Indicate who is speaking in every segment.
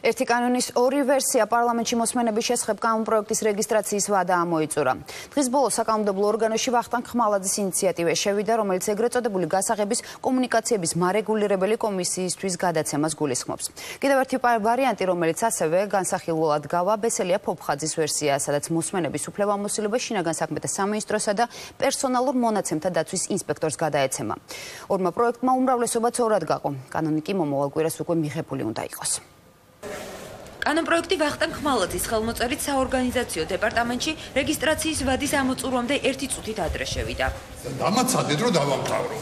Speaker 1: ერთი კანონის ორი ვერსია პარლამენტში მოსმენების შესახებ კანონპროექტის რეგისტრაციის ვადა ამოიწურა. დღის ბოლოს საკანონმდებლო ორგანოში ვახტანგ ხმალაძის ინიციატივა შევიდა, რომელიც ეგრეთ წოდებული გასაღების კომუნიკაციების მარეგულირებელი კომისიისთვის გადაცემას გულისხმობს. კიდევ ერთი ვარიანტი, რომელიც ასევე განსახილველად გავა, ბესელია ფოფხაძის ვერსია, სადაც მოსმენების უფლებამოსილება შინაგან საქმეთა სამინისტროსა და პერსონალურ მონაცემთა დაცვის ინსპექტორს გადაეცემა. ორმა პროექტმა უმრავლესობაც ორად გაყო. კანონი კი მომავალ კვირას უკვე მიღებული უნდა იყოს.
Speaker 2: კანონპროექტი ვახტანგ ხმალაძის ხელმოწერით საორგანიზაციო დეპარტამენტში რეგისტრაციის ვადის ამოწურვამდე 1 წუთით ადრე შევიდა.
Speaker 3: დამაცადეთ, რომ დავამთავრო.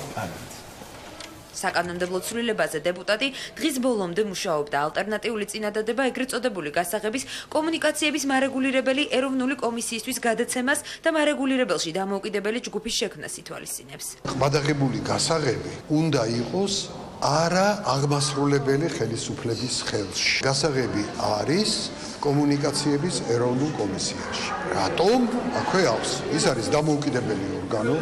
Speaker 2: საკანონმდებლო ცვლილებაზე დეპუტატი დღის ბოლომდე მუშაობდა. ალტერნატიული წინადადება ეგრეთ წოდებული გასაღების კომუნიკაციების მარეგულირებელი ეროვნული კომისიისთვის გადაცემას და მარეგულირებელში დამოუკიდებელი ჯგუფის შექმნას ითვალისწინებს.
Speaker 3: ხმადაღებული გასაღები უნდა იყოს არა აღმასრულებელი ხელისუფლების ხელში. გასაღები არის კომუნიკაციების ეროვნულ კომისიაში. რატომ? აქვე აქვს. ის არის დამოუკიდებელი ორგანო.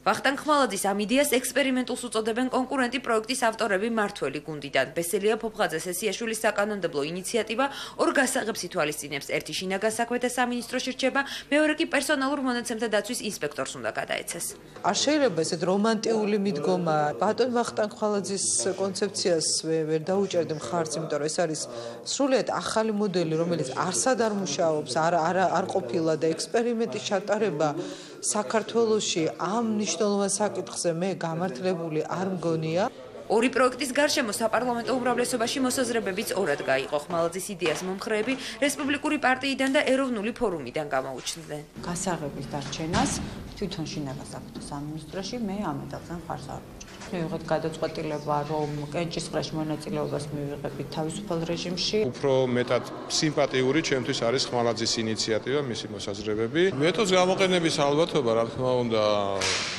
Speaker 2: ვახტანგ ხმალაძის ამ იდეას ექსპერიმენტულს უწოდებენ კონკურენტი პროექტის ავტორები მართველი გუნდიდან. ბესელია ფოფხაძე სესიაშვილის საკანონმდებლო ინიციატივა ორ გასაღებს ითვალისწინებს. ერთი შინაგან საქმეთა სამინისტროში რჩება, მეორე კი პერსონალურ მონაცემთა დაცვის ინსპექტორს უნდა გადაეცეს.
Speaker 4: არ შეიძლება ესეთ რომანტიული მიდგომა ბატონ ვახტანგ ხმალაძის კონცეფციას ვერ დაუჭერდი მხარს, იმიტომ რომ ეს არის სრულიად ახალი მოდელი, რომელიც არსად არ მუშაობს, არ ყოფილა და ექსპერიმენტის ჩატარება საქართველოში ამ მნიშვნელოვან საკითხზე მე გამართლებული არ მგონია.
Speaker 2: ორი პროექტის გარშემო საპარლამენტო უმრავლესობაში მოსაზრებებიც ორად გაიყო. ხმალაძის იდეას მომხრეები რესპუბლიკური პარტიიდან და ეროვნული ფორუმიდან გამოუჩნდნენ.
Speaker 5: გასაღების დარჩენას თვითონ შინაგან საქმეთა სამინისტროში მე ამ ეტაპზე მხარს არ ვუჭერთ. მივიღეთ გადაწყვეტილება, რომ კენჭისყრაში მონაწილეობას მივიღებით თავისუფალ რეჟიმში.
Speaker 6: უფრო მეტად სიმპათიური ჩემთვის არის ხმალაძის ინიციატივა, მისი მოსაზრებები. ვეტოს გამოყენების ალბათობა, რა თქმა უნდა,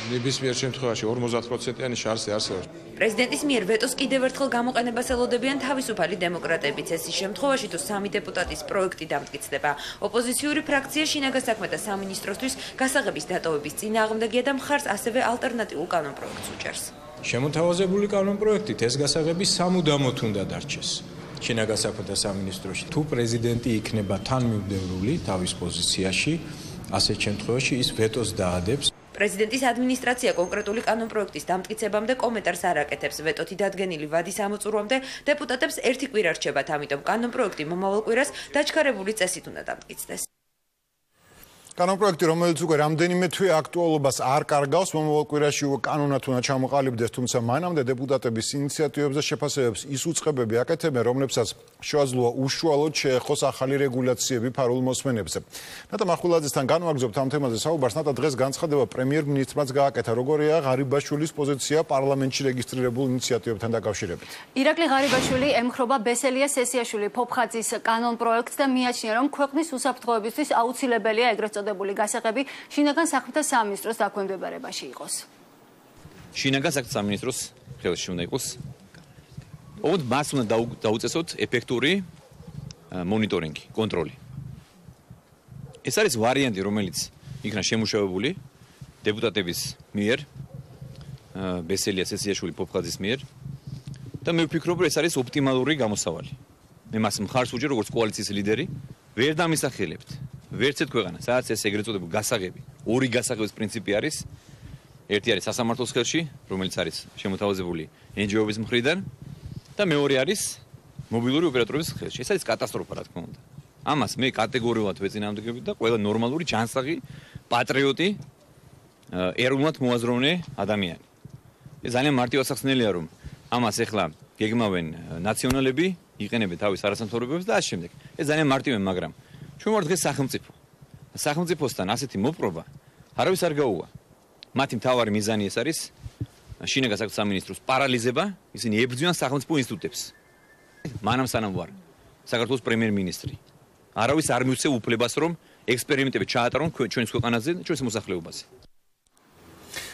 Speaker 6: ნებისმიერ შემთხვევაში 50%-იანი შანსი არსებობს.
Speaker 2: პრეზიდენტის მიერ ვეტოს კიდევ ერთხელ გამოყენებას ელოდებიან თავისუფალი დემოკრატებიც. ეს ის შემთხვევაში, თუ 3 დეპუტატის პროექტი დამტკიცდება. ოპოზიციური ფრაქცია შინაგან საქმეთა სამინისტროსთვის გასაღების დატოვების წინააღმდეგია და მხარს ასევე ალტერნატიულ კანონპროექტს უჭერს.
Speaker 7: შემოთავაზებული კანონპროექტით ეს გასაღები სამუდამოდ უნდა დარჩეს შინაგან საქმეთა სამინისტროში. თუ პრეზიდენტი იქნება თანმიმდევრული თავის პოზიციაში, ასეთ შემთხვევაში ის ვეტოს დაადებს.
Speaker 2: პრეზიდენტის ადმინისტრაცია კონკრეტული კანონპროექტის დამტკიცებამდე კომენტარს არ აკეთებს. ვეტოთი დადგენილი ვადის ამოწურვამდე დეპუტატებს 1 კვირა რჩებათ, ამიტომ კანონპროექტი მომავალ კვირას დაჩქარებული წესით უნდა დამტკიცდეს.
Speaker 8: კანონპროექტი, რომელიც უკვე რამდენიმე თვე აქტუალობას არ კარგავს, მომავალ კვირაში უკვე კანონად უნდა ჩამოყალიბდეს, თუმცა მანამდე დეპუტატების ინიციატივებზე შეფასებებს ის უწყებები აკეთებენ, რომლებსაც შეაძლოა უშუალოდ შეეხოს ახალი რეგულაციები ფარულ მოსმენებზე. ნატა მახვილაძესთან განვაგრძობთ ამ თემაზე საუბარს. ნატა, დღეს განცხადება პრემიერ-მინისტრმაც გააკეთა, როგორია ღარიბაშვილის პოზიცია პარლამენტში რეგისტრირებულ ინიციატივებთან დაკავშირებით.
Speaker 9: ირაკლი ღარიბაშვილი ემხრობა ბესელია სესიაშვილი ფოფხაძის კანონპროექტს და მიაჩნია, რომ ქვეყნის უსაფრთხოებისთვის აუცილებელია ეგრეთ წოდებული გასაღები შინაგან საქმეთა სამინისტროს დაქვემდებარებაში იყოს.
Speaker 10: შინაგან საქმეთა სამინისტროს ხელში უნდა იყოს. ოღონდ მას უნდა დაუწესოთ ეფექტური მონიტორინგი, კონტროლი. ეს არის ვარიანტი, რომელიც იქნა შემუშავებული დეპუტატების მიერ, ბესელია სესიაშვილი ფოფხაძის მიერ და მე ვფიქრობ, რომ ეს არის ოპტიმალური გამოსავალი. მე მას მხარს ვუჭერ როგორც კოალიციის ლიდერი, ვერ დამისახელებთ ვერც ერთ ქვეყანას, სადაც ეს ეგრეთ წოდებული გასაღები, ორი გასაღების პრინციპი არის. ერთი არის სასამართლოს ხელში, რომელიც არის შემოთავაზებული NGO-ების მხრიდან და მეორე არის მობილური ოპერატორების ხელში. ეს არის კატასტროფა, რა თქმა უნდა. ამას მე კატეგორიულად ვეწინააღმდეგები და ყველა ნორმალური, ჯანსაღი, პატრიოტი, ეროვნულად მოაზროვნე ადამიანი. ეს ძალიან მარტივად სახსნელია, რომ ამას ეხლა გეგმავენ ნაციონალები, იყენებენ თავის არასამთავრობოებს და ასე შემდეგ. ეს ძალიან მარტივია, მაგრამ ჩვენ ვართ დღეს სახელმწიფო. სახელმწიფოსთან ასეთი მოპყრობა არავის არ გაუვა. მათი მთავარი მიზანი ეს არის შინაგან საქმეთა სამინისტროს პარალიზება, ისინი ებრძვიან სახელმწიფო ინსტიტუტებს. მანამ სანამ ვარ საქართველოს პრემიერ-მინისტრი. არავის არ მივცე უფლებას, რომ ექსპერიმენტები ჩაატარონ ჩვენს ქვეყანაზე და ჩვენს მოსახლეობაზე.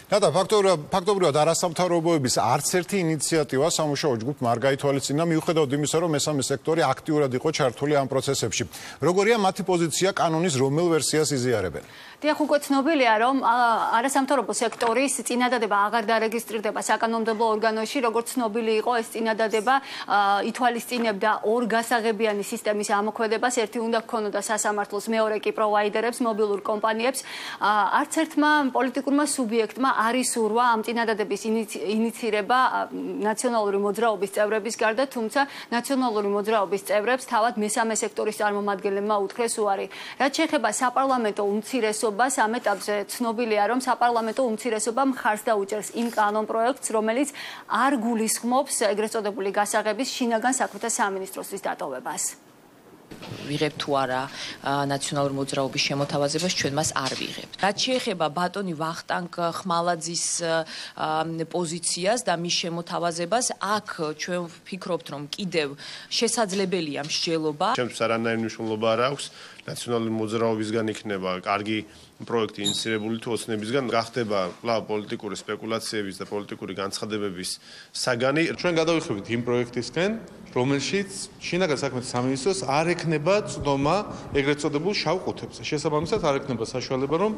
Speaker 8: და ფაქტობრივად არასამთავრობოების არც ერთი ინიციატივა სამუშაო ჯგუფმა არ გაითვალისწინა, მიუხედავად იმისა, რომ მესამე სექტორი აქტიურად იყო ჩართული ამ პროცესებში. როგორია მათი პოზიცია კანონის რომელ ვერსიას იზიარებენ?
Speaker 9: დიახ, უკვე ცნობილია, რომ არასამთავრობო სექტორის წინადადება აღარ დარეგისტრირდება საკანონმდებლო ორგანოში, როგორც ცნობილი იყო, ეს წინადადება ითვალისწინებდა ორ გასაღებიანი სისტემის ამოქმედებას, ერთი უნდა ჰქონოდა სასამართლოს, მეორე კი პროვაიდერებს, მობილურ კომპანიებს. არც ერთმა პოლიტიკურმა სუბიექტმა არ ისურვა ამ წინადადების ინიცირება ნაციონალური მოძრაობის წევრების გარდა, თუმცა ნაციონალური მოძრაობის წევრებს თავად მესამე სექტორის წარმომადგენლებმა უთხრეს უარი. რაც შეეხება საპარლამენტო უმცირესობას, ამ ეტაპზე ცნობილია, რომ საპარლამენტო უმცირესობა მხარს დაუჭერს იმ კანონპროექტს, რომელიც არ გულისხმობს ეგრეთ წოდებული გასაღების შინაგან საქმეთა სამინისტროსთვის დატოვებას.
Speaker 11: ვიღებთ თუ არა ნაციონალური მოძრაობის შემოთავაზებას, ჩვენ მას არ ვიღებთ. რაც შეეხება ბატონი ვახტანგ ხმალაძის პოზიციას და მის შემოთავაზებას, აქ ჩვენ ვფიქრობთ, რომ კიდევ შესაძლებელია მსჯელობა.
Speaker 12: ჩემთვის არანაირი მნიშვნელობა არ აქვს. ნაციონალური მოძრაობისგან იქნება კარგი პროექტი ინიცირებული თუ ოცნებისგან გახდება კვლავ პოლიტიკური სპეკულაციების და პოლიტიკური განცხადებების საგანი.
Speaker 6: ჩვენ გადავიხებით იმ პროექტისკენ, რომელშიც შინაგან საქმეთა სამინისტროს არ ექნება წვდომა ეგრეთ წოდებულ შავ ყუთებზე. შესაბამისად არ ექნება საშუალება, რომ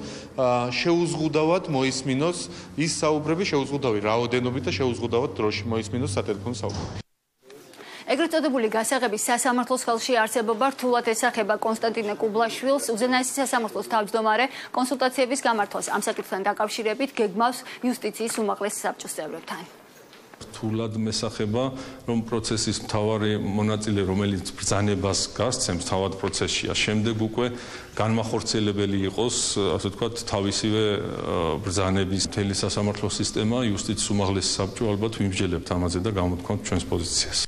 Speaker 6: შეუზღუდავად მოისმინოს ის საუბრები, შეუზღუდავი რაოდენობით და შეუზღუდავად დროში მოისმინოს სატელეფონო საუბრები.
Speaker 9: ეგრეთ წოდებული გასაღების სასამართლოს ხელში არსებობა რთულად ესახება კონსტანტინე კუბლაშვილს, უზენაესი სასამართლოს თავმჯდომარე კონსულტაციების გამართვას ამ საკითხთან დაკავშირებით გეგმავს იუსტიციის უმაღლეს საბჭოს წევრებთან.
Speaker 13: რთულად მესახება, რომ პროცესის მთავარი მონაწილე, რომელიც ბრძანებას გასცემს თავად პროცესშია, შემდეგ უკვე განმახორციელებელი იყოს, ასე ვთქვათ, თავისივე ბრძანების მთელი სასამართლო სისტემა, იუსტიციის უმაღლესი საბჭო ალბათ ვიმსჯელებთ ამაზე და გამოთქვამთ ჩვენს პოზიციას.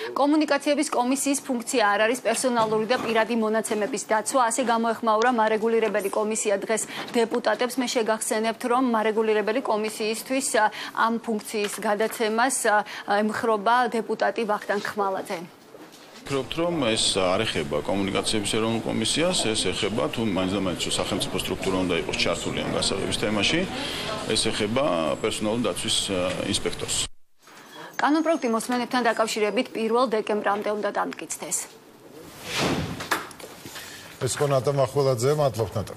Speaker 9: კომუნიკაციების კომისიის ფუნქცია არ არის პერსონალური და პირადი მონაცემების დაცვა, ასე გამოეხმაურა მარეგულირებელი კომისია დღეს დეპუტატებს. მე შეგახსენებთ, რომ მარეგულირებელი კომისიისთვის ამ ფუნქციის გადაცემას ემხრობა დეპუტატი ვახტანგ ხმალაძე.
Speaker 14: ვფიქრობთ, რომ ეს არ ეხება კომუნიკაციების ეროვნულ კომისიას, ეს ეხება თუ მაინც და მაინც სახელმწიფო სტრუქტურა უნდა იყოს ჩართული ამ გასაღების თემაში, ეს ეხება პერსონალური დაცვის ინსპექტორს.
Speaker 9: კანონპროექტი მოსმენებთან დაკავშირებით 1 დეკემბრამდე უნდა დამტკიცდეს.
Speaker 8: ეს იყო ნატა მახველაძე, მადლობთ ნატა.